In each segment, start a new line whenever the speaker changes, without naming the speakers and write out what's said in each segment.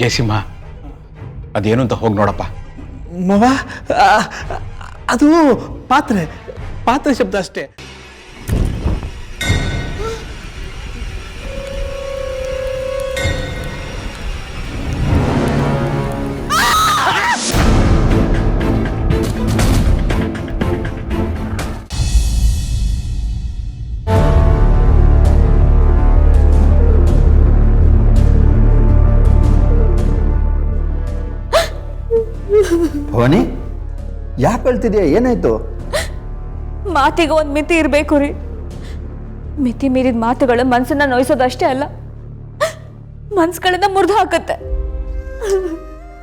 ಜಯಸಿಂಹ, ಅದೇನು ಅಂತ ಹೋಗಿ ನೋಡಪ್ಪ.
ಮವ, ಅದು ಪಾತ್ರೆ ಶಬ್ದ ಅಷ್ಟೇ.
ಭವಾನಿ, ಯಾಕೆ ಅಳ್ತಿದ್ಯಾ? ಏನಾಯ್ತು?
ಮಾತಿಗೆ ಒಂದು ಮಿತಿ ಇರಬೇಕು ರೀ. ಮಿತಿ ಮೀರಿದ ಮಾತುಗಳು ಮನ್ಸನ್ನ ನೋಯಿಸೋದಷ್ಟೇ ಅಲ್ಲ, ಮನ್ಸುಗಳನ್ನ ಮುರಿದು ಹಾಕತ್ತೆ.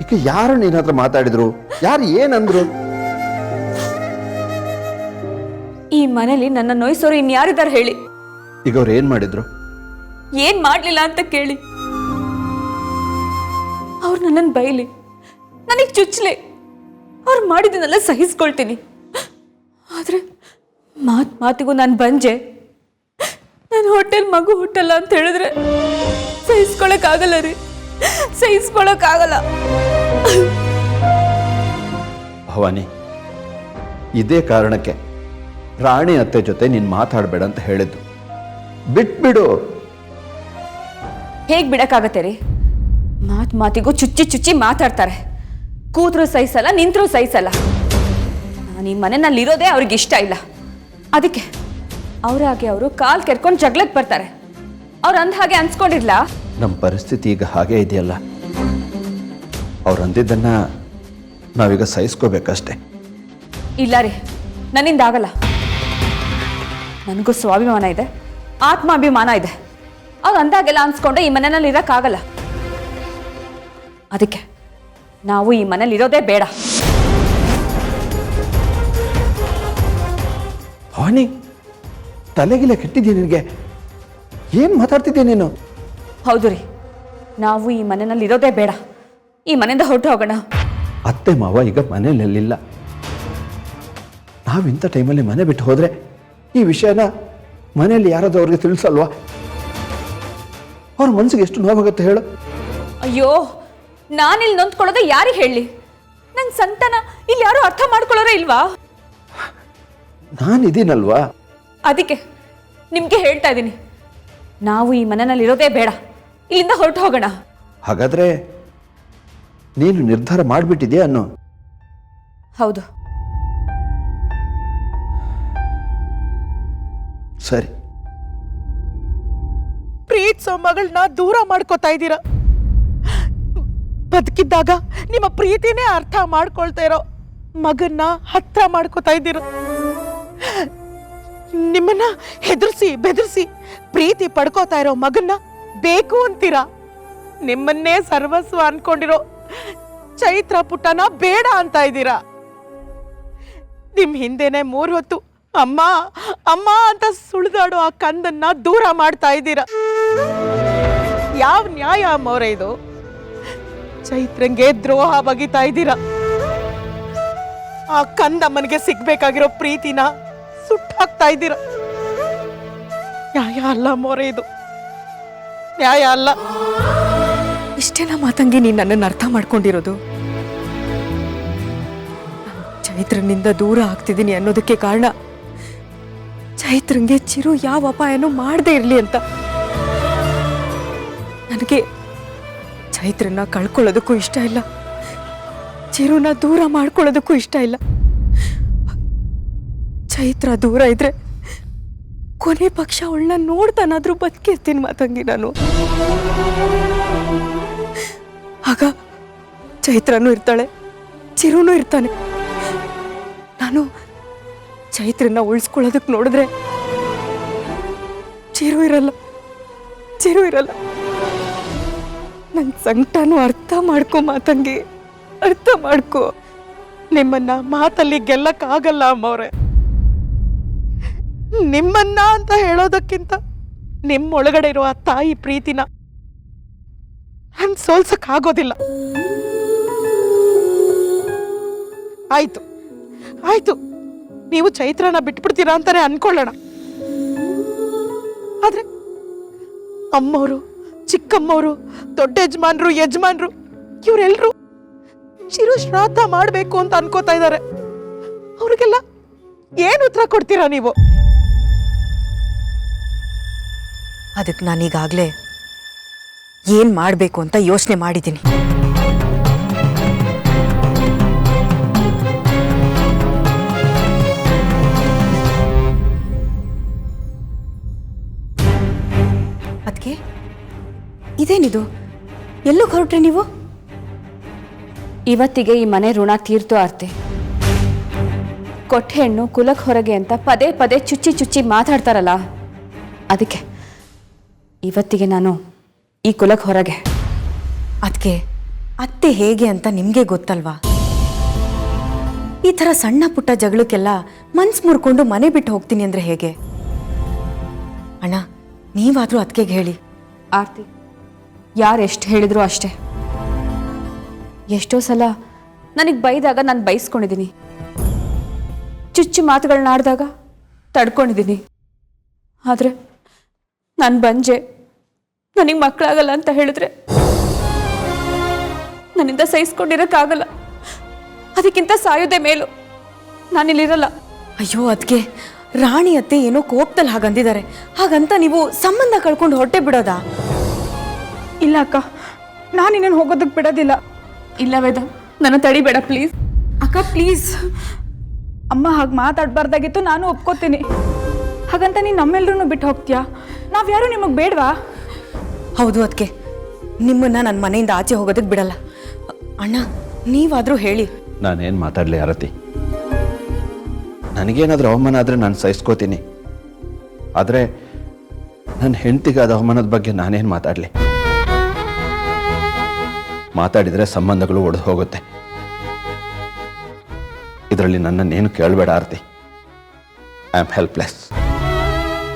ಈಗ ಯಾರು ನಿನ್ನ ಹತ್ರ ಮಾತಾಡಿದ್ರು? ಯಾರು ಏನಂದ್ರು?
ಈ ಮನೇಲಿ ನನ್ನ ನೋಯಿಸೋರು ಇನ್ಯಾರಿದ್ದಾರೆ ಹೇಳಿ?
ಈಗ ಅವ್ರು ಏನ್ ಮಾಡಿದ್ರು?
ಏನ್ ಮಾಡ್ಲಿಲ್ಲ ಅಂತ ಕೇಳಿ. ಅವ್ರು ನನ್ನನ್ನು ಬೈಲಿ, ನನಗೆ ಚುಚ್ಚಲಿ, ಅವ್ರು ಮಾಡಿದ್ದನ್ನೆಲ್ಲ ಸಹಿಸ್ಕೊಳ್ತೀನಿ. ಆದ್ರೆ ಮಾತಿಗೂ ನಾನು ಬಂಜೆ. ನನ್ನ ಹೊಟ್ಟೆಲ್ ಮಗು ಹುಟ್ಟಲ್ಲ ಅಂತ ಹೇಳಿದ್ರೆ ಸಹಿಸ್ಕೊಳಕ್ಕಾಗಲ್ಲ ರೀ, ಸಹಿಸ್ಕೊಳಕ್ಕಾಗಲ್ಲ.
ಭವಾನಿ, ಇದೇ ಕಾರಣಕ್ಕೆ ರಾಣಿ ಅತ್ತೆ ಜೊತೆ ನೀನ್ ಮಾತಾಡಬೇಡ ಅಂತ ಹೇಳಿದ್ದು. ಬಿಟ್ಬಿಡು.
ಹೇಗ್ ಬಿಡಕ್ಕಾಗತ್ತೆ ರೀ? ಮಾತಿಗೂ ಚುಚ್ಚಿ ಮಾತಾಡ್ತಾರೆ. ಕೂತ್ರು ಸಹಿಸಲ್ಲ, ನಿಂತ್ರು ಸಹಿಸಲ್ಲ. ನಾನು ಈ ಮನೆಯಲ್ಲಿರೋದೇ ಅವ್ರಿಗೆ ಇಷ್ಟ ಇಲ್ಲ. ಅದಕ್ಕೆ ಅವರಾಗೆ ಅವರು ಕಾಲ್ ಕೆರ್ಕೊಂಡು ಜಗ್ಲಕ್ಕೆ ಬರ್ತಾರೆ. ಅವ್ರು ಅಂದ ಹಾಗೆ ಅನ್ಸ್ಕೊಂಡಿರ್ಲಾ?
ನಮ್ಮ ಪರಿಸ್ಥಿತಿ ಈಗ ಹಾಗೆ ಇದೆಯಲ್ಲ. ಅವ್ರು ಅಂದಿದ್ದನ್ನ ನಾವೀಗ ಸಹಿಸ್ಕೋಬೇಕಷ್ಟೆ.
ಇಲ್ಲ ರೀ, ನನ್ನಿಂದ ಆಗಲ್ಲ. ನನಗೂ ಸ್ವಾಭಿಮಾನ ಇದೆ, ಆತ್ಮಾಭಿಮಾನ ಇದೆ. ಅವ್ರು ಅಂದಾಗೆಲ್ಲ ಅನ್ಸ್ಕೊಂಡ್ರೆ ಈ ಮನೆಯಲ್ಲಿ ಇರೋಕ್ಕಾಗಲ್ಲ. ಅದಕ್ಕೆ ನಾವು ಈ ಮನೇಲಿ ಇರೋದೇ ಬೇಡ.
ಭವಾನಿ, ತಲೆಗಿಲೆ ಕೆಟ್ಟಿದ್ದೀನಿ ನಿನಗೆ. ಏನ್ ಮಾತಾಡ್ತಿದ್ದೆ ನೀನು?
ಹೌದು ರೀ, ನಾವು ಈ ಮನೆಯಲ್ಲಿ ಇರೋದೇ ಬೇಡ. ಈ ಮನೆಯಿಂದ ಹೊರಟು ಹೋಗೋಣ.
ಅತ್ತೆ ಮಾವ ಈಗ ಮನೆಯಲ್ಲಿಲ್ಲ. ನಾವಿಂಥ ಟೈಮಲ್ಲಿ ಮನೆ ಬಿಟ್ಟು ಹೋದ್ರೆ ಈ ವಿಷಯನ ಮನೆಯಲ್ಲಿ ಯಾರಾದ್ರೂ ಅವ್ರಿಗೆ ತಿಳಿಸಲ್ವಾ? ಅವ್ರ ಮನಸ್ಸಿಗೆ ಎಷ್ಟು ನೋವಾಗುತ್ತೆ ಹೇಳು.
ಅಯ್ಯೋ, ನಾನಿಲ್ಲಿ ನೊಂದ್ಕೊಳ್ಳೋದು ಯಾರಿಗೆ ಹೇಳಿ? ನನ್ನ ಸಂತಾನ ಇಲ್ಲಿ ಯಾರು ಅರ್ಥ ಮಾಡ್ಕೊಳ್ಳೋರೇ ಇಲ್ವಾ?
ನಾನಿದ್ದೀನಲ್ವಾ?
ಅದಕ್ಕೆ ನಿಮ್ಗೆ ಹೇಳ್ತಾ ಇದ್ದೀನಿ, ನಾವು ಈ ಮನೆಯಲ್ಲಿ ಇರೋದೇ ಬೇಡ. ಇಲ್ಲಿಂದ ಹೊರಟು ಹೋಗೋಣ.
ಹಾಗಾದ್ರೆ ನೀನು ನಿರ್ಧಾರ ಮಾಡಿಬಿಟ್ಟಿದ್ಯಾ ಅನ್ನೋ?
ಹೌದು.
ಸರಿ.
ಪ್ರೀತಿಸೋ ಮಗಳನ್ನ ದೂರ ಮಾಡ್ಕೋತಾ ಇದ್ದೀರಾ. ಬದುಕಿದ್ದಾಗ ನಿಮ್ಮ ಪ್ರೀತಿನೇ ಅರ್ಥ ಮಾಡ್ಕೊಳ್ತಾ ಇರೋ ಮಗನ್ನ ಹತ್ರ ಮಾಡ್ಕೋತಾ ಇದ್ದೀರ. ನಿಮ್ಮನ್ನ ಹೆದರ್ಸಿ ಬೆದರ್ಸಿ ಪ್ರೀತಿ ಪಡ್ಕೋತಾ ಇರೋ ಮಗನ್ನ ಬೇಕು ಅಂತೀರಾ. ನಿಮ್ಮನ್ನೇ ಸರ್ವಸ್ವ ಅನ್ಕೊಂಡಿರೋ ಚೈತ್ರ ಪುಟ್ಟನ ಬೇಡ ಅಂತ ಇದ್ದೀರಾ. ನಿಮ್ ಹಿಂದೆನೆ 3 ಹೊತ್ತು ಅಮ್ಮ ಅಮ್ಮ ಅಂತ ಸುಳಿದಾಡೋ ಆ ಕಂದನ್ನ ದೂರ ಮಾಡ್ತಾ ಇದ್ದೀರಾ. ಯಾವ ನ್ಯಾಯ ಅಮ್ಮವ್ರೆ ಇದು? ಚೈತ್ರಂಗೆ ದ್ರೋಹ ಬಗಿತಾ ಇದ್ದೀರಾ. ಆ ಕಂದಮ್ಮನಿಗೆ ಸಿಗ್ಬೇಕಾಗಿರೋ ಪ್ರೀತಿನ ಸುಟ್ಟಾಕ್ತಾ ಇದ್ದೀರಾ. ನ್ಯಾಯ ಅಲ್ಲ ಅಮ್ಮವ್ರೆ, ಇದು ನ್ಯಾಯ ಅಲ್ಲ.
ಇಷ್ಟೇನ ಮಾತಂಗಿ ನೀನು ನನ್ನನ್ನು ಅರ್ಥ ಮಾಡ್ಕೊಂಡಿರೋದು? ಚೈತ್ರನಿಂದ ದೂರ ಆಗ್ತಿದ್ದೀನಿ ಅನ್ನೋದಕ್ಕೆ ಕಾರಣ ಚೈತ್ರಂಗೆ ಚಿರು ಯಾವ ಅಪಾಯನೂ ಮಾಡದೇ ಇರಲಿ ಅಂತ. ನನಗೆ ಚೈತ್ರನ ಕಳ್ಕೊಳ್ಳೋದಕ್ಕೂ ಇಷ್ಟ ಇಲ್ಲ, ಚಿರುನ ದೂರ ಮಾಡ್ಕೊಳ್ಳೋದಕ್ಕೂ ಇಷ್ಟ ಇಲ್ಲ. ಚೈತ್ರ ದೂರ ಇದ್ರೆ ಕೊನೆ ಪಕ್ಷ ಅವಳನ್ನ ನೋಡ್ತಾನಾದ್ರೂ ಬದುಕಿರ್ತೀನಿ ಮಾತಂಗಿ ನಾನು. ಆಗ ಚೈತ್ರನೂ ಇರ್ತಾಳೆ, ಚಿರುನೂ ಇರ್ತಾನೆ. ನಾನು ಚೈತ್ರನ ಉಳಿಸ್ಕೊಳ್ಳೋದಕ್ಕೆ ನೋಡಿದ್ರೆ ಚಿರು ಇರಲ್ಲ. ನನ್ನ ಸಂಕಟನೂ ಅರ್ಥ ಮಾಡ್ಕೊ ಮಾತಂಗಿ, ಅರ್ಥ ಮಾಡ್ಕೊ.
ನಿಮ್ಮನ್ನ ಮಾತಲ್ಲಿ ಗೆಲ್ಲಕ್ಕಾಗಲ್ಲ ಅಮ್ಮವ್ರೆ. ನಿಮ್ಮನ್ನ ಅಂತ ಹೇಳೋದಕ್ಕಿಂತ ನಿಮ್ಮೊಳಗಡೆ ಇರುವ ಆ ತಾಯಿ ಪ್ರೀತಿನ ನಾನು ಸೋಲ್ಸಕ್ಕಾಗೋದಿಲ್ಲ. ಆಯ್ತು, ನೀವು ಚೈತ್ರನ ಬಿಟ್ಬಿಡ್ತೀರಾ ಅಂತಾನೆ ಅನ್ಕೊಳ್ಳೋಣ. ಆದ್ರೆ ಅಮ್ಮವರು, ಚಿಕ್ಕಮ್ಮವರು, ದೊಡ್ಡ ಯಜಮಾನ್ರು ಇವರೆಲ್ಲರೂ ಚಿರು ಶ್ರಾದ್ದ ಮಾಡಬೇಕು ಅಂತ ಅನ್ಕೋತಾ ಇದ್ದಾರೆ. ಅವ್ರಿಗೆಲ್ಲ ಏನು ಉತ್ತರ ಕೊಡ್ತೀರಾ ನೀವು?
ಅದಕ್ಕೆ ನಾನೀಗಾಗಲೇ ಏನು ಮಾಡಬೇಕು ಅಂತ ಯೋಚನೆ ಮಾಡಿದ್ದೀನಿ. ಅದಕ್ಕೆ ಇದೇನಿದು? ಎಲ್ಲೂ ಹೊರಟ್ರಿ ನೀವು?
ಇವತ್ತಿಗೆ ಈ ಮನೆ ಋಣ ತೀರ್ತು ಆರ್ತಿ. ಕೊಟ್ಟ ಹೆಣ್ಣು ಕುಲಕ್ ಹೊರಗೆ ಅಂತ ಪದೇ ಪದೇ ಚುಚ್ಚಿ ಚುಚ್ಚಿ ಮಾತಾಡ್ತಾರಲ್ಲ, ಅದಕ್ಕೆ ಇವತ್ತಿಗೆ ನಾನು ಈ ಕುಲಕ್ ಹೊರಗೆ.
ಅದಕ್ಕೆ ಅತ್ತೆ ಹೇಗೆ ಅಂತ ನಿಮಗೆ ಗೊತ್ತಲ್ವಾ? ಈ ಥರ ಸಣ್ಣ ಪುಟ್ಟ ಜಗಳಕ್ಕೆಲ್ಲ ಮನ್ಸು ಮುರ್ಕೊಂಡು ಮನೆ ಬಿಟ್ಟು ಹೋಗ್ತೀನಿ ಅಂದರೆ ಹೇಗೆ? ಅಣ್ಣ, ನೀವಾದರೂ ಅದಕ್ಕೆ ಹೇಳಿ.
ಆರ್ತಿ, ಯಾರು ಎಷ್ಟು ಹೇಳಿದ್ರು ಅಷ್ಟೇ. ಎಷ್ಟೋ ಸಲ ನನಗೆ ಬೈದಾಗ ನಾನು ಬೈಸ್ಕೊಂಡಿದ್ದೀನಿ, ಚುಚ್ಚು ಮಾತುಗಳನ್ನ ಆಡಿದಾಗ ತಡ್ಕೊಂಡಿದ್ದೀನಿ. ಆದರೆ ನಾನು ಬಂಜೆ, ನನಗೆ ಮಕ್ಕಳಾಗಲ್ಲ ಅಂತ ಹೇಳಿದ್ರೆ ನನ್ನಿಂದ ಸಹಿಸ್ಕೊಂಡಿರೋಕ್ಕಾಗಲ್ಲ. ಅದಕ್ಕಿಂತ ಸಾಯೋದೇ ಮೇಲು. ನಾನಿಲ್ಲಿರಲ್ಲ.
ಅಯ್ಯೋ, ಅದಕ್ಕೆ ರಾಣಿ ಅತ್ತೆ ಏನೋ ಕೋಪದಲ್ಲಿ ಹಾಗಂದಿದ್ದಾರೆ. ಹಾಗಂತ ನೀವು ಸಂಬಂಧ ಕಳ್ಕೊಂಡು ಹೊಟ್ಟೆ ಬಿಡೋದಾ?
ಇಲ್ಲ ಅಕ್ಕ, ನಾನು ಇನ್ನೇನು ಹೋಗೋದಕ್ಕೆ ಬಿಡೋದಿಲ್ಲ.
ಇಲ್ಲ ವೇದ, ನನ್ನ ತಡಿಬೇಡ ಪ್ಲೀಸ್.
ಅಕ್ಕ ಪ್ಲೀಸ್, ಅಮ್ಮ ಹಾಗೆ ಮಾತಾಡಬಾರ್ದಾಗಿತ್ತು, ನಾನು ಒಪ್ಕೋತೀನಿ. ಹಾಗಂತ ನೀನು ನಮ್ಮೆಲ್ಲರೂ ಬಿಟ್ಟು ಹೋಗ್ತೀಯಾ? ನಾವ್ಯಾರು ನಿಮಗೆ ಬೇಡವಾ?
ಹೌದು, ಅದಕ್ಕೆ ನಿಮ್ಮನ್ನ ನನ್ನ ಮನೆಯಿಂದ ಆಚೆ ಹೋಗೋದಕ್ಕೆ ಬಿಡಲ್ಲ. ಅಣ್ಣ, ನೀವಾದರೂ ಹೇಳಿ.
ನಾನೇನು ಮಾತಾಡಲಿ ಆರತಿ? ನನಗೇನಾದರೂ ಅವಮಾನ ಆದರೆ ನಾನು ಸಹಿಸ್ಕೋತೀನಿ. ಆದರೆ ನನ್ನ ಹೆಂಡತಿಗಾದ ಅವಮಾನದ ಬಗ್ಗೆ ನಾನೇನು ಮಾತಾಡಲಿ? ಮಾತಾಡಿದರೆ ಸಂಬಂಧಗಳು ಒಡೆದು ಹೋಗುತ್ತೆ. ಇದರಲ್ಲಿ ನನ್ನನ್ನೇನು ಕೇಳಬೇಡ ಆರತಿ. I am helpless.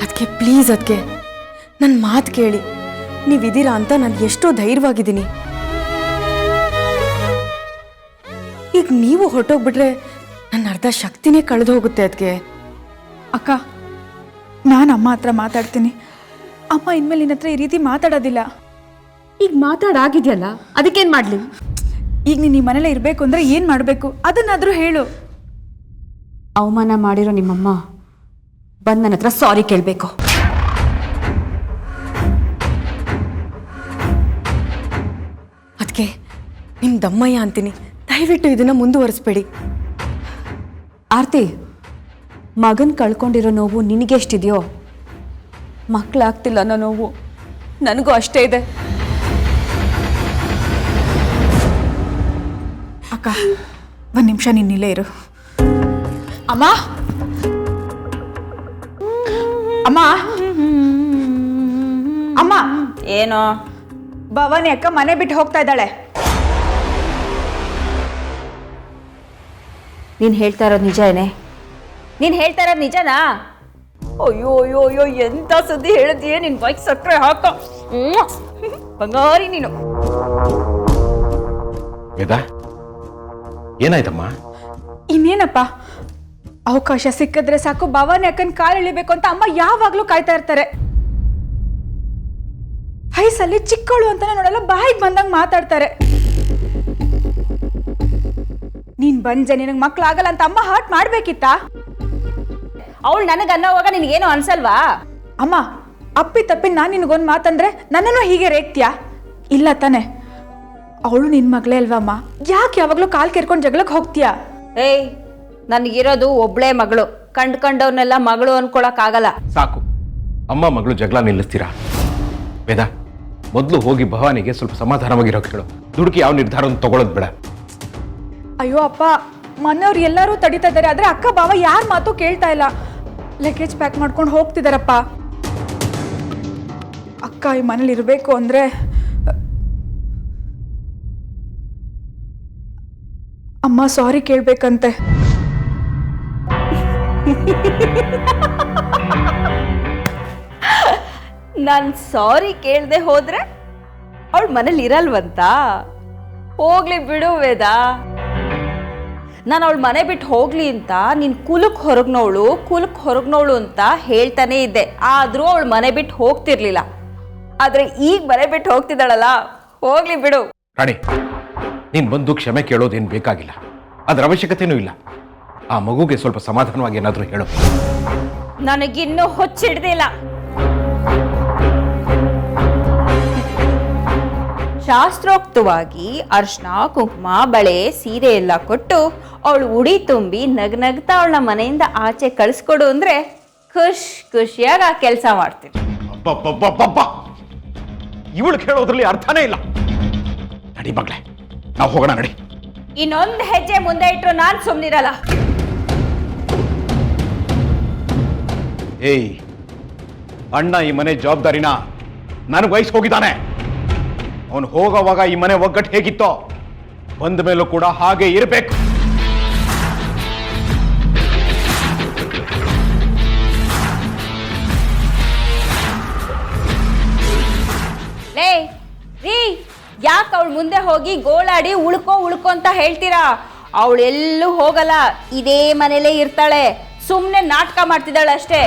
ಅದಕ್ಕೆ ಪ್ಲೀಸ್, ಅದಕ್ಕೆ ನನ್ನ ಮಾತು ಕೇಳಿ. ನೀವಿದ್ದೀರಾ ಅಂತ ನಾನು ಎಷ್ಟೋ ಧೈರ್ಯವಾಗಿದ್ದೀನಿ. ಈಗ ನೀವು ಹೊರಟೋಗ್ಬಿಟ್ರೆ ನನ್ನ ಅರ್ಧ ಶಕ್ತಿನೇ ಕಳೆದು ಹೋಗುತ್ತೆ. ಅದಕ್ಕೆ
ಅಕ್ಕ, ನಾನು ಅಮ್ಮ ಹತ್ರ ಮಾತಾಡ್ತೀನಿ. ಅಮ್ಮ ಇನ್ಮೇಲೆ ನಿನ್ನ ಹತ್ರ ಈ ರೀತಿ ಮಾತಾಡೋದಿಲ್ಲ.
ಈಗ ಮಾತಾಡಾಗಿದೆಯಲ್ಲ, ಅದಕ್ಕೇನು ಮಾಡಲಿ?
ಈಗ ನೀನು ಈ ಮನೇಲೆ ಇರಬೇಕು ಅಂದರೆ ಏನು ಮಾಡಬೇಕು ಅದನ್ನಾದರೂ ಹೇಳು.
ಅವಮಾನ ಮಾಡಿರೋ ನಿಮ್ಮಮ್ಮ ಬಂದು ನನ್ನ ಹತ್ರ ಸಾರಿ ಕೇಳಬೇಕು.
ಅದಕ್ಕೆ ನಿಮ್ಮ ದಮ್ಮಯ್ಯ ಅಂತೀನಿ, ದಯವಿಟ್ಟು ಇದನ್ನ ಮುಂದುವರಿಸ್ಬೇಡಿ.
ಆರ್ತಿ, ಮಗನ್ ಕಳ್ಕೊಂಡಿರೋ ನೋವು ನಿನಗೆ ಎಷ್ಟಿದೆಯೋ, ಮಕ್ಕಳಾಗ್ತಿಲ್ಲ ಅನ್ನೋ ನೋವು ನನಗೂ ಅಷ್ಟೇ ಇದೆ.
ಅಕ್ಕ, ಒಂದು ನಿಮಿಷ ನಿನ್ನಿಲ್ಲೇ ಇರು. ಅಮ್ಮ, ಅಮ್ಮ, ಅಮ್ಮ.
ಏನೋ?
ಭವಾನಿ ಅಕ್ಕ ಮನೆ ಬಿಟ್ಟು ಹೋಗ್ತಾ ಇದ್ದಾಳೆ.
ನೀನು ಹೇಳ್ತಾ ಇರೋದು ನಿಜ ಏನೇ? ನೀನು ಹೇಳ್ತಾ ಇರೋದು ನಿಜನಾ? ಅಯ್ಯೋ ಅಯ್ಯೋ ಅಯ್ಯೋ, ಎಂತ ಸುದ್ದಿ ಹೇಳಿದ್ಯೇ? ನಿನ್ನ ಬೈಕ್ ಸಕ್ಕರೆ ಹಾಕ ಬಂಗಾರಿ ನೀನು.
ವೇದ, ಏನಾಯ್ತಮ್ಮ?
ಇನ್ನೇನಪ್ಪ, ಅವಕಾಶ ಸಿಕ್ಕಿದ್ರೆ ಸಾಕು ಭವಾನಿ ಅಕ್ಕನ ಕಾಲು ಎಳಿಬೇಕು ಅಂತ ಅಮ್ಮ ಯಾವಾಗ್ಲೂ ಕಾಯ್ತಾ ಇರ್ತಾರೆ. ವಯಸ್ಸಲ್ಲಿ ಚಿಕ್ಕವಳು ಅಂತಾನೆ ನೋಡಲ್ಲ, ಬಾಯಿಗೆ ಬಂದಂಗೆ ಮಾತಾಡ್ತಾರೆ. ನೀನ್ ಬಂಜೆ, ನಿನಗೆ ಮಕ್ಳಾಗಲ್ಲ ಅಂತ ಅಮ್ಮ ಹರ್ಟ್ ಮಾಡ್ಬೇಕಿತ್ತಾ?
ಅವಳು ನನಗೆ ಅನ್ನೋವಾಗ ನಿನಗೇನು ಅನ್ಸಲ್ವಾ?
ಅಮ್ಮ, ಅಪ್ಪಿ ತಪ್ಪಿ ನಾನು ನಿನಗೊಂದು ಮಾತಂದ್ರೆ ನನ್ನನ್ನು ಹೀಗೆ ರೇಗ್ತೀಯಾ? ಇಲ್ಲ ತಾನೆ? ಅವಳು ನಿನ್ ಮಗಳೇ ಅಲ್ವಮ್ಮ, ಯಾಕೆ ಯಾವಾಗ್ಲೂ ಕಾಲ್ ಕೆರ್ಕೊಂಡು ಜಗಳಕ್ಕೆ ಹೋಗ್ತೀಯಾ?
ಏಯ್, ನನಗಿರೋದು ಒಬ್ಳೇ ಮಗಳು. ಕಂಡ್ಕೊಂಡವ್ರನ್ನೆಲ್ಲ ಮಗಳು ಅನ್ಕೊಳಕ್ಕಾಗಲ್ಲ.
ಸಾಕು, ಅಮ್ಮ ಮಗಳು ಜಗಳ ನಿಲ್ಲಿಸ್ತೀರಾ? ವೇದ, ಮೊದಲು ಹೋಗಿ ಭವಾನಿಗೆ ಸ್ವಲ್ಪ ಸಮಾಧಾನವಾಗಿರೋಕೆ ಹೇಳು. ದುಡುಕಿ ಯಾವ ನಿರ್ಧಾರವನ್ನು ತಗೊಳ್ಳೋದು ಬೇಡ.
ಅಯ್ಯೋ ಅಪ್ಪ, ಮನೆಯವ್ರು ಎಲ್ಲರೂ ತಡೀತಾ ಇದ್ದಾರೆ, ಆದ್ರೆ ಅಕ್ಕ ಬಾವ ಯಾರ ಮಾತು ಕೇಳ್ತಾ ಇಲ್ಲ. ಲಗೇಜ್ ಪ್ಯಾಕ್ ಮಾಡ್ಕೊಂಡು ಹೋಗ್ತಿದಾರಪ್ಪ. ಅಕ್ಕ ಈ ಮನೇಲಿ ಇರಬೇಕು ಅಂದ್ರೆ ಅಮ್ಮ ಸಾರಿ ಕೇಳ್ಬೇಕಂತೆ.
ನಾನು ಸಾರಿ ಕೇಳದೆ ಹೋದ್ರೆ ಅವಳು ಮನೇಲಿ ಇರಲ್ವಂತ? ಹೋಗ್ಲಿ ಬಿಡು ವೇದ. ನಾನು ಅವಳು ಮನೆ ಬಿಟ್ಟು ಹೋಗ್ಲಿ ಅಂತ ನೀನು ಕುಲಕ್ ಹೊರಗ್ನವಳು ಅಂತ ಹೇಳ್ತಾನೆ ಇದ್ದೆ. ಆದ್ರೂ ಅವಳು ಮನೆ ಬಿಟ್ಟು ಹೋಗ್ತಿರ್ಲಿಲ್ಲ. ಆದ್ರೆ ಈಗ ಮನೆ ಬಿಟ್ಟು ಹೋಗ್ತಿದ್ದಾಳಲ್ಲ, ಹೋಗ್ಲಿ ಬಿಡು.
ರಾಣಿ, ನೀನು ಬಂದು ಕ್ಷಮೆ ಕೇಳೋದೇನು ಬೇಕಾಗಿಲ್ಲ, ಅದರ ಅವಶ್ಯಕತೆಯೂ ಇಲ್ಲ. ಆ ಮಗುಗೆ ಸ್ವಲ್ಪ ಸಮಾಧಾನವಾಗಿ ಏನಾದರೂ ಹೇಳು.
ನನಗಿನ್ನೂ ಹೊಚ್ಚಿಡ್ದಿಲ್ಲ. ಶಾಸ್ತ್ರೋಕ್ತವಾಗಿ ಅರ್ಶನ ಕುಂಕುಮ ಬಳೆ ಸೀರೆ ಎಲ್ಲ ಕೊಟ್ಟು ಅವಳು ಉಡಿ ತುಂಬಿ ನಗ್ನಗ್ತಾ ಅವಳ ಮನೆಯಿಂದ ಆಚೆ ಕಳಿಸ್ಕೊಡು ಅಂದ್ರೆ ಖುಷಿಯಾಗಿ ಆ ಕೆಲಸ ಮಾಡ್ತೀನಿ.
ಇವಳು ಕೇಳೋದ್ರಲ್ಲಿ ಅರ್ಥನೇ ಇಲ್ಲ. ನಡಿ ಮಗಳೇ, ನಾವು ಹೋಗೋಣ, ನಡಿ.
ಇನ್ನೊಂದು ಹೆಜ್ಜೆ ಮುಂದೆ ಇಟ್ರು ನಾನ್ ಸುಮ್ನಿರಲ್ಲ.
ಏಯ್, ಅಣ್ಣ ಈ ಮನೆ ಜವಾಬ್ದಾರಿನ ನನಗೆ ವಹಿಸಿ ಹೋಗಿದ್ದಾನೆ. ಅವನು ಹೋಗೋವಾಗ ಈ ಮನೆ ಒಗ್ಗಟ್ಟು ಹೇಗಿತ್ತೋ ಬಂದ ಮೇಲೂ ಕೂಡ ಹಾಗೆ ಇರಬೇಕು.
ಲೇ ರೀ, ಯಾಕೆ ಅವಳು ಮುಂದೆ ಹೋಗಿ ಗೋಳಾಡಿ ಉಳ್ಕೋ ಅಂತ ಹೇಳ್ತೀರಾ? ಅವಳು ಎಲ್ಲೂ ಹೋಗಲ್ಲ, ಇದೇ ಮನೇಲೇ ಇರ್ತಾಳೆ. ಸುಮ್ಮನೆ ನಾಟಕ ಮಾಡ್ತಿದ್ದಾಳೆ ಅಷ್ಟೇ.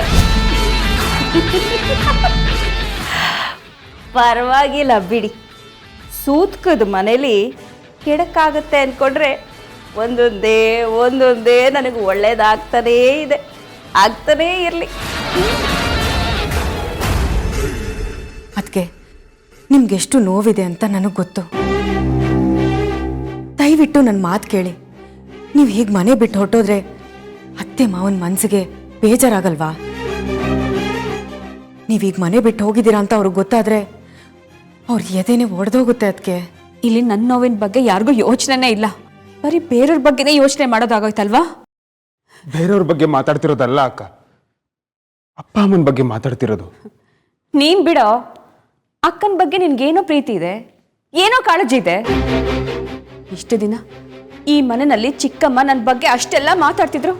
ಪರವಾಗಿಲ್ಲ ಬಿಡಿ, ಸೂತ್ಕದ ಮನೇಲಿ ಕೆಡಕ್ಕಾಗತ್ತೆ ಅಂದ್ಕೊಂಡ್ರೆ ಒಂದೊಂದೇ ನನಗೆ ಒಳ್ಳೇದಾಗ್ತಾನೇ ಇದೆ, ಆಗ್ತಾನೇ ಇರಲಿ.
ಅದಕ್ಕೆ ನಿಮ್ಗೆಷ್ಟು ನೋವಿದೆ ಅಂತ ನನಗೆ ಗೊತ್ತು. ದಯವಿಟ್ಟು ನನ್ನ ಮಾತು ಕೇಳಿ. ನೀವು ಹೀಗೆ ಮನೆ ಬಿಟ್ಟು ಹೊರಟೋದ್ರೆ ಅತ್ತೆ ಮಾವನ ಮನಸ್ಸಿಗೆ ಬೇಜಾರಾಗಲ್ವಾ? ನೀವೀಗ ಮನೆ ಬಿಟ್ಟು ಹೋಗಿದ್ದೀರಾ ಅಂತ ಅವ್ರಿಗೆ ಗೊತ್ತಾದ್ರೆ ಅವ್ರ ಎದೆನೇ ಒಡೆದೋಗುತ್ತೆ. ಅದಕ್ಕೆ
ಇಲ್ಲಿ ನನ್ನ ನೋವಿನ ಬಗ್ಗೆ ಯಾರಿಗೂ ಯೋಚನೆನೇ ಇಲ್ಲ, ಬರೀ ಬೇರೆಯವ್ರ ಬಗ್ಗೆನೇ ಯೋಚನೆ ಮಾಡೋದಾಗೋಯ್ತಲ್ವಾ?
ಬೇರೆಯವ್ರ ಬಗ್ಗೆ ಮಾತಾಡ್ತಿರೋದಲ್ಲ ಅಕ್ಕ, ಅಪ್ಪ ಅಮ್ಮನ ಬಗ್ಗೆ ಮಾತಾಡ್ತಿರೋದು.
ನೀನ್ ಬಿಡೋ, ಅಕ್ಕನ ಬಗ್ಗೆ ನಿನ್ಗೇನೋ ಪ್ರೀತಿ ಇದೆ, ಏನೋ ಕಾಳಜಿ ಇದೆ. ಇಷ್ಟು ದಿನ ಈ ಮನೆಯಲ್ಲಿ ಚಿಕ್ಕಮ್ಮ ನನ್ನ ಬಗ್ಗೆ ಅಷ್ಟೆಲ್ಲ ಮಾತಾಡ್ತಿದ್ರು,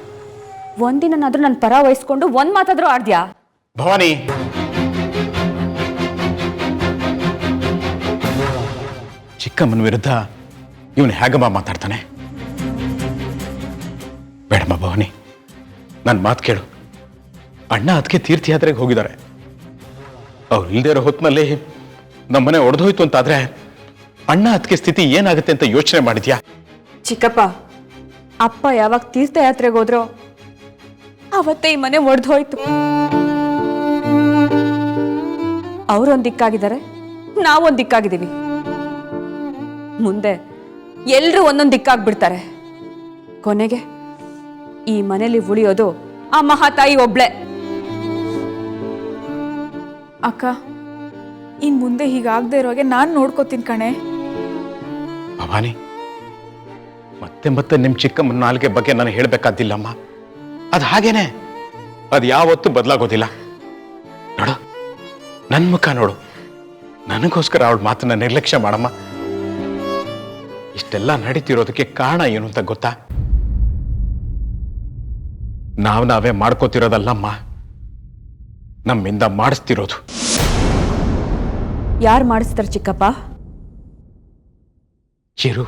ಒಂದಿನಾದ್ರೂ ನನ್ನ ಪರ ವಹಿಸ್ಕೊಂಡು ಒಂದ್ ಮಾತಾದ್ರೂ ಆಡ್ದ್ಯಾ?
ಭವಾನಿ, ಚಿಕ್ಕಮ್ಮನ ವಿರುದ್ಧ ಇವನು ಹೇಗಮ್ಮ ಮಾತಾಡ್ತಾನೆ? ಬೇಡಮ್ಮ ಭವಾನಿ, ನನ್ನ ಮಾತು ಕೇಳು. ಅಣ್ಣ ಅದಕ್ಕೆ ತೀರ್ಥಯಾತ್ರೆಗೆ ಹೋಗಿದ್ದಾರೆ. ಅವ್ರು ಇಲ್ದೇ ಇರೋ ಹೊತ್ತಿನಲ್ಲಿ ನಮ್ಮನೆ ಒಡೆದೋಯ್ತು ಅಂತಾದ್ರೆ ಅಣ್ಣ ಅದಕ್ಕೆ ಸ್ಥಿತಿ ಏನಾಗುತ್ತೆ ಅಂತ ಯೋಚನೆ ಮಾಡಿದ್ಯಾ?
ಚಿಕ್ಕಪ್ಪ, ಅಪ್ಪ ಯಾವಾಗ ತೀರ್ಥಯಾತ್ರೆಗೆ ಹೋದ್ರೋ ಅವತ್ತೇ ಈ ಮನೆ ಒಡೆದು ಹೋಯ್ತು. ಅವರೊಂದ್ ದಿಕ್ಕಾಗಿದ್ದಾರೆ, ನಾವೊಂದ್ ದಿಕ್ಕಾಗಿದ್ದೀವಿ. ಮುಂದೆ ಎಲ್ರೂ ಒಂದೊಂದು ದಿಕ್ಕಾಗ್ಬಿಡ್ತಾರೆ. ಕೊನೆಗೆ ಈ ಮನೇಲಿ ಉಳಿಯೋದು ಆ ಮಹಾತಾಯಿ ಒಬ್ಳೆ.
ಅಕ್ಕ, ಇನ್ ಮುಂದೆ ಹೀಗಾಗದೆ ಇರೋಗೆ ನಾನು ನೋಡ್ಕೋತೀನಿ ಕಣೆ.
ಭವಾನಿ, ಮತ್ತೆ ಮತ್ತೆ ನಿಮ್ ಚಿಕ್ಕಮ್ಮನ ನಾಲ್ಗೆ ಬಗ್ಗೆ ನಾನು ಹೇಳ್ಬೇಕಾದಿಲ್ಲಮ್ಮ. ಅದು ಹಾಗೇನೆ, ಅದು ಯಾವತ್ತೂ ಬದಲಾಗೋದಿಲ್ಲ. ನೋಡು, ನನ್ನ ಮುಖ ನೋಡು. ನನಗೋಸ್ಕರ ಅವಳ ಮಾತನ್ನ ನಿರ್ಲಕ್ಷ್ಯ ಮಾಡಮ್ಮ. ಇಷ್ಟೆಲ್ಲ ನಡೀತಿರೋದಕ್ಕೆ ಕಾರಣ ಏನು ಅಂತ ಗೊತ್ತಾ? ನಾವೇ ಮಾಡ್ಕೋತಿರೋದಲ್ಲಮ್ಮ, ನಮ್ಮಿಂದ ಮಾಡಿಸ್ತಿರೋದು.
ಯಾರು ಮಾಡಿಸ್ತಾರೆ ಚಿಕ್ಕಪ್ಪ?
ಚಿರು.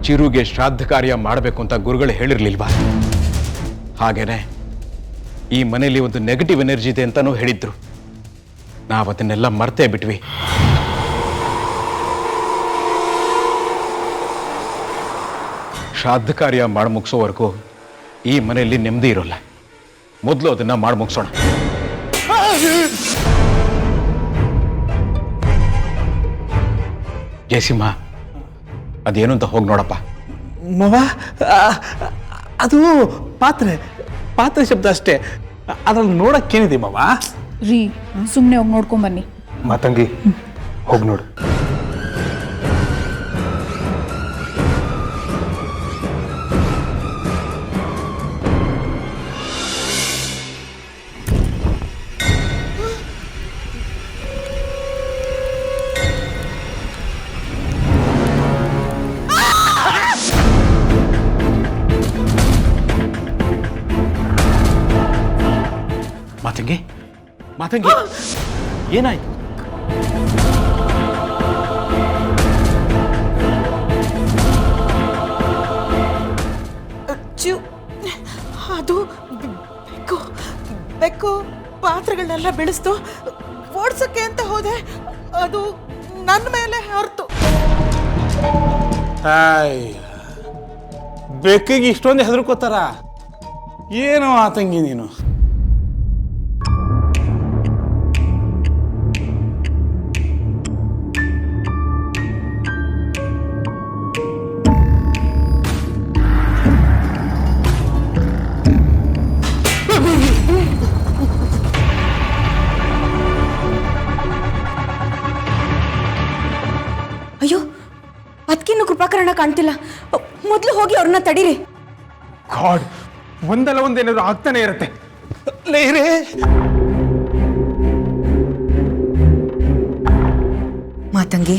ಚಿರುಗೆ ಶ್ರಾದ್ದ ಕಾರ್ಯ ಮಾಡಬೇಕು ಅಂತ ಗುರುಗಳು ಹೇಳಿರ್ಲಿಲ್ವಾ? ಹಾಗೇನೆ ಈ ಮನೆಯಲ್ಲಿ ಒಂದು ನೆಗೆಟಿವ್ ಎನರ್ಜಿ ಇದೆ ಅಂತಾನೂ ಹೇಳಿದ್ರು. ನಾವು ಅದನ್ನೆಲ್ಲ ಮರ್ತೇ ಬಿಟ್ವಿ. ಶ್ರಾದ್ದ ಕಾರ್ಯ ಮಾಡಿ ಮುಗಿಸೋವರೆಗೂ ಈ ಮನೆಯಲ್ಲಿ ನೆಮ್ಮದಿ ಇರೋಲ್ಲ. ಮೊದಲು ಅದನ್ನ ಮಾಡಿ ಮುಗಿಸೋಣ. ಜಯಸಿಂಹ, ಅದೇನು ಅಂತ ಹೋಗಿ ನೋಡಪ್ಪ.
ಮವ, ಅದು ಪಾತ್ರೆ ಶಬ್ದ ಅಷ್ಟೇ, ಅದ್ರಲ್ಲಿ ನೋಡಕ್ಕೇನಿದೆ ಮವ?
ರೀ, ಸುಮ್ಮನೆ ಹೋಗಿ ನೋಡ್ಕೊಂಬನ್ನಿ.
ಮಾತಂಗಿ, ಹೋಗಿ ನೋಡು.
ಮಾತಂಗಿ, ಏನಾಯ್ತು?
ಬೆಕ್ಕು ಪಾತ್ರೆಗಳನ್ನೆಲ್ಲ ಬೆಳೆಸ್ತು ಓಡ್ಸಕ್ಕೆ ಅಂತ ಹೋದೆ, ಅದು ನನ್ನ ಮೇಲೆ ಹೊರತು.
ಬೆಕ್ಕಿಗೆ ಇಷ್ಟೊಂದು ಹೆದರ್ಕೋತಾರ? ಏನೋ ಆತಂಗಿ ನೀನು.
ಅಯ್ಯೋ, ಅದಕ್ಕಿನ್ನೂ ಕೃಪಾಕರಣ ಕಾಣ್ತಿಲ್ಲ. ಮೊದಲು ಹೋಗಿ ಅವ್ರನ್ನ ತಡೀರಿ.
ಗಾಡ್, ಒಂದಲ್ಲ ಒಂದೇನಾದ್ರು ಆಗ್ತಾನೆ ಇರುತ್ತೆ.
ಲೇರೇ,
ಮಾತಂಗಿ,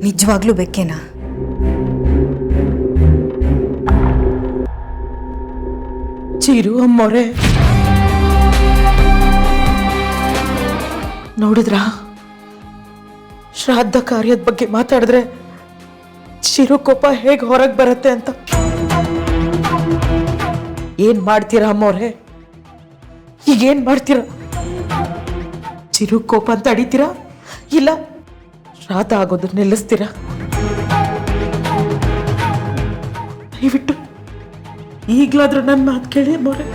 ನಿಜವಾಗ್ಲೂ ಬೆಕ್ಕೇನಾ?
ಚಿರು ಅಮ್ಮೋರೆ, ನೋಡಿದ್ರಾ ಶ್ರಾದ್ದ ಕಾರ್ಯದ ಬಗ್ಗೆ ಮಾತಾಡಿದ್ರೆ ಚಿರು ಕೋಪ ಹೇಗೆ ಹೊರಗೆ ಬರುತ್ತೆ ಅಂತ. ಏನ್ ಮಾಡ್ತೀರಾ ಅಮ್ಮೋರೆ? ಈಗೇನ್ ಮಾಡ್ತೀರಾ? ಚಿರು ಕೋಪ ಅಂತ ಅಡಿತೀರಾ ಇಲ್ಲ ಶ್ರಾದ್ದ ಆಗೋದು ನಿಲ್ಲಿಸ್ತೀರಾ? ದಯವಿಟ್ಟು ಈಗ್ಲಾದ್ರೂ ನನ್ನ ಮಾತು ಕೇಳಿ ಅಮ್ಮೋರೆ.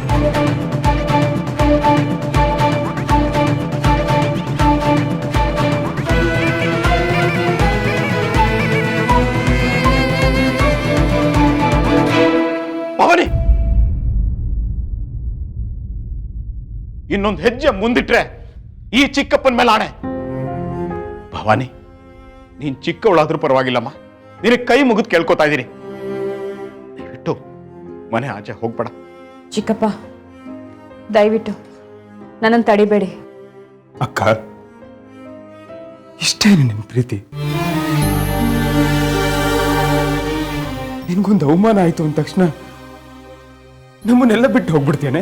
ಭವಾನಿ, ಇನ್ನೊಂದು ಹೆಜ್ಜೆ ಮುಂದಿಟ್ರೆ ಈ ಚಿಕ್ಕಪ್ಪನ ಮೇಲೆ ಆಣೆ. ಭವಾನಿ, ನೀನ್ ಚಿಕ್ಕವಳಾದ್ರೂ ಪರವಾಗಿಲ್ಲಮ್ಮ, ನಿನಗೆ ಕೈ ಮುಗಿದು ಕೇಳ್ಕೊತಾ ಇದ್ದೀನಿ, ದಯವಿಟ್ಟು ಮನೆ ಆಚೆ ಹೋಗ್ಬೇಡ.
ಚಿಕ್ಕಪ್ಪ, ದಯವಿಟ್ಟು ನನ್ನನ್ನು ತಡಿಬೇಡಿ.
ಅಕ್ಕ, ಇಷ್ಟೇ ನಿನ್ನ ಪ್ರೀತಿ? ನಿನ್ಗೊಂದು ಅವಮಾನ ಆಯ್ತು ಅಂದ ತಕ್ಷಣ ನಮ್ಮನ್ನೆಲ್ಲ ಬಿಟ್ಟು ಹೋಗ್ಬಿಡ್ತೇನೆ?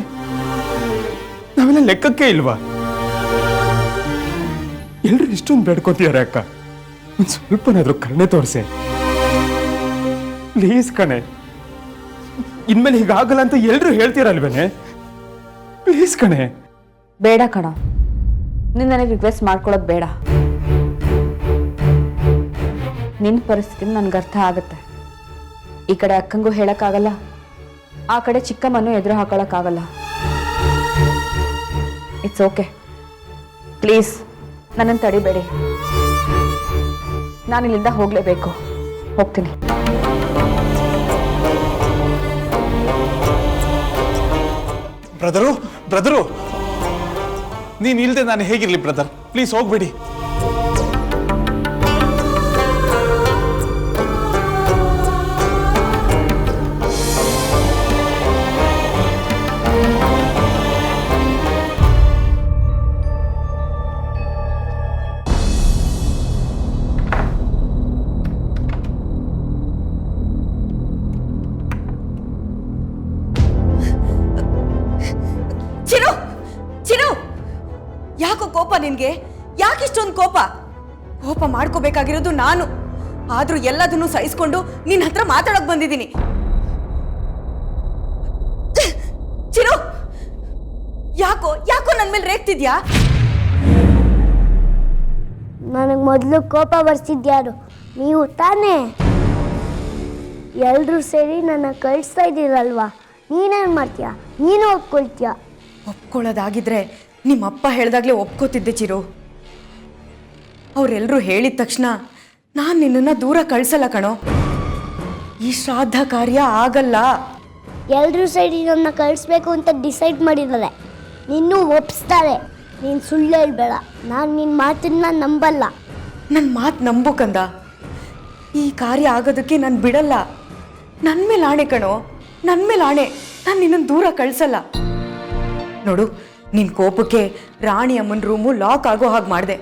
ನಾವೆಲ್ಲ ಲೆಕ್ಕಕ್ಕೆ ಇಲ್ವಾ? ಎಲ್ರು ಇಷ್ಟೊಂದು ಬೇಡ್ಕೋತೀಯಾರೆ ಅಕ್ಕ, ಒಂದ್ ಸ್ವಲ್ಪನಾದ್ರೂ ಕರುಣೆ ತೋರಿಸೆ ಪ್ಲೀಸ್ ಕಣೆ. ಇನ್ಮೇಲೆ ಹೀಗಾಗಲ್ಲ ಅಂತ ಎಲ್ರು ಹೇಳ್ತೀರಲ್ವೇನೆ? ಪ್ಲೀಸ್ ಕಣೆ.
ಬೇಡ ಕಣ, ನೀನು ನನಗೆ ರಿಕ್ವೆಸ್ಟ್ ಮಾಡ್ಕೊಳ್ಳೋದು ಬೇಡ. ನಿನ್ನ ಪರಿಸ್ಥಿತಿ ನನಗೆ ಅರ್ಥ ಆಗುತ್ತೆ. ಈ ಕಡೆ ಅಕ್ಕಂಗೂ ಹೇಳಕ್ಕಾಗಲ್ಲ, ಆ ಕಡೆ ಚಿಕ್ಕಮ್ಮನೂ ಎದುರು ಹಾಕೊಳ್ಳೋಕ್ಕಾಗಲ್ಲ. ಇಟ್ಸ್ ಓಕೆ, ಪ್ಲೀಸ್ ನನ್ನನ್ನು ತಡಿಬೇಡಿ. ನಾನು ಇಲ್ಲಿಂದ ಹೋಗಲೇಬೇಕು, ಹೋಗ್ತೀನಿ.
ಬ್ರದರು, ನೀನ್ ಇಲ್ದೆ ನಾನು ಹೇಗಿರ್ಲಿ ಬ್ರದರ್? ಪ್ಲೀಸ್ ಹೋಗ್ಬೇಡಿ.
ಚಿರು, ಚಿರು, ಯಾಕೋ ಕೋಪ ನಿನ್ಗೆ? ಯಾಕಿಷ್ಟೊಂದು ಕೋಪ? ಕೋಪ ಮಾಡ್ಕೋಬೇಕಾಗಿರೋದು ನಾನು. ಆದ್ರೂ ಎಲ್ಲದನ್ನು ಸಹಿಸ್ಕೊಂಡು ನಿನ್ನ ಹತ್ರ ಮಾತಾಡೋಕ್ ಬಂದಿದ್ದೀನಿ. ಚಿರು, ಯಾಕೋ ಯಾಕೋ ನನ್ನ ಮೇಲೆ ರೇಗ್ತಿದ್ಯಾ?
ನನಗೆ ಮೊದಲು ಕೋಪ ಬರ್ಸಿದ್ಯಾರು? ನೀವು ತಾನೇ? ಎಲ್ಲರೂ ಸೇರಿ ನನ್ನ ಕಳಿಸ್ತಾ ಇದ್ದೀರಲ್ವಾ? ನೀನೇನು ಮಾಡ್ತೀಯಾ? ನೀನು ಒಪ್ಕೊಳ್ತೀಯಾ?
ಒಪ್ಕೊಳ್ಳೋದಾಗಿದ್ರೆ ನಿಮ್ಮಪ್ಪ ಹೇಳ್ದಾಗ್ಲೇ ಒಪ್ಕೋತಿದ್ದೆ ಚಿರು. ಅವರೆಲ್ಲರೂ ಹೇಳಿದ ತಕ್ಷಣ ನಾನು ನಿನ್ನನ್ನು ದೂರ ಕಳಿಸಲ್ಲ ಕಣೋ. ಈ ಶ್ರಾದ್ದ ಕಾರ್ಯ ಆಗಲ್ಲ.
ಎಲ್ಲರೂ ಸೇರಿ ನನ್ನ ಕಳಿಸ್ಬೇಕು ಅಂತ ಡಿಸೈಡ್ ಮಾಡಿದ್ದಾರೆ. ನಿನ್ನೂ ಒಪ್ಪಿಸ್ತಾರೆ. ನೀನು ಸುಳ್ಳು ಹೇಳ್ಬೇಡ. ನಾನು ನಿನ್ನ ಮಾತನ್ನ ನಂಬಲ್ಲ.
ನನ್ನ ಮಾತು ನಂಬು ಕಂದ. ಈ ಕಾರ್ಯ ಆಗೋದಕ್ಕೆ ನಾನು ಬಿಡಲ್ಲ. ನನ್ನ ಮೇಲೆ ಆಣೆ ಕಣೋ, ನನ್ನ ಮೇಲೆ ಆಣೆ. ನಾನು ನಿನ್ನನ್ನು ದೂರ ಕಳಿಸಲ್ಲ. ನೋಡು, ನಿನ್ನ ಕೋಪಕ್ಕೆ ರಾಣಿ ಅಮ್ಮನ ರೂಮು ಲಾಕ್ ಆಗೋ ಹಾಗೆ ಮಾಡಿದೆ.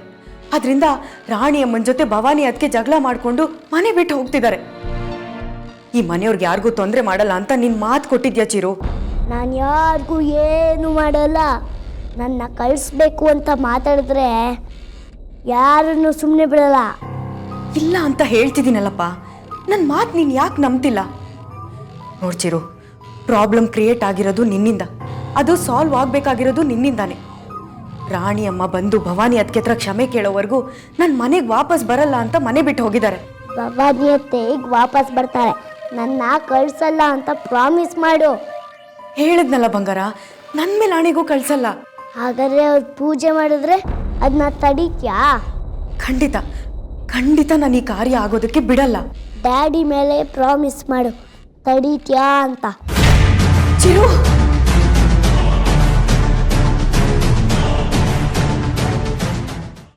ಅದರಿಂದ ರಾಣಿ ಅಮ್ಮನ ಜೊತೆ ಭವಾನಿ ಅದಕ್ಕೆ ಜಗಳ ಮಾಡಿಕೊಂಡು ಮನೆ ಬಿಟ್ಟು ಹೋಗ್ತಿದ್ದಾರೆ. ಈ ಮನೆಯವ್ರಿಗೆ ಯಾರಿಗೂ ತೊಂದರೆ ಮಾಡಲ್ಲ ಅಂತ ನಿನ್ನ ಮಾತು ಕೊಟ್ಟಿದ್ಯಾ ಚಿರು?
ನಾನು ಯಾರಿಗೂ ಏನು ಮಾಡಲ್ಲ. ನನ್ನ ಕಳಿಸ್ಬೇಕು ಅಂತ ಮಾತಾಡಿದ್ರೆ ಯಾರನ್ನು ಸುಮ್ಮನೆ ಬಿಡಲ್ಲ.
ಇಲ್ಲ ಅಂತ ಹೇಳ್ತಿದ್ದೀನಲ್ಲಪ್ಪ, ನನ್ನ ಮಾತು ನೀನು ಯಾಕೆ ನಂಬ್ತಿಲ್ಲ? ನೋಡ್ಚಿರು, ಪ್ರಾಬ್ಲಮ್ ಕ್ರಿಯೇಟ್ ಆಗಿರೋದು ನಿನ್ನಿಂದ. ಅದು ಸಾಲ್ವ್ ಆಗಬೇಕಾಗಿರೋದು ನಿನ್ನಿಂದಾನೆ. ರಾಣಿ ಅಮ್ಮ ಬಂದು ಭವಾನಿ ಅದಕ್ಕೆ ಹತ್ರ ಕ್ಷಮೆ ಕೇಳೋವರೆಗೂ ನನ್ನ ಮನೆಗೆ ವಾಪಸ್ ಬರಲ್ಲ ಅಂತ ಮನೆ ಬಿಟ್ಟು ಹೋಗಿದ್ದಾರೆ.
ಭವಾನಿ ಅತ್ತೆ ಈಗ ವಾಪಸ್ ಬರ್ತಾರೆ, ನನ್ನ ಕಳ್ಸಲ್ಲ ಅಂತ ಪ್ರಾಮಿಸ್ ಮಾಡು.
ಹೇಳಿದ್ನಲ್ಲ ಬಂಗಾರ, ನನ್ನ ಮೇಲೆ ಆಣೆಗೂ ಕಳ್ಸಲ್ಲ.
ಹಾಗಾದ್ರೆ ಅವ್ರು ಪೂಜೆ ಮಾಡಿದ್ರೆ ಅದನ್ನ ತಡೀತ್ಯಾ?
ಖಂಡಿತ ಖಂಡಿತ ನಾನು ಈ ಕಾರ್ಯ ಆಗೋದಕ್ಕೆ ಬಿಡಲ್ಲ.
ಡ್ಯಾಡಿ ಮೇಲೆ ಪ್ರಾಮಿಸ್ ಮಾಡು, ತಡೀತ್ಯಾ ಅಂತ.
ಚಿರು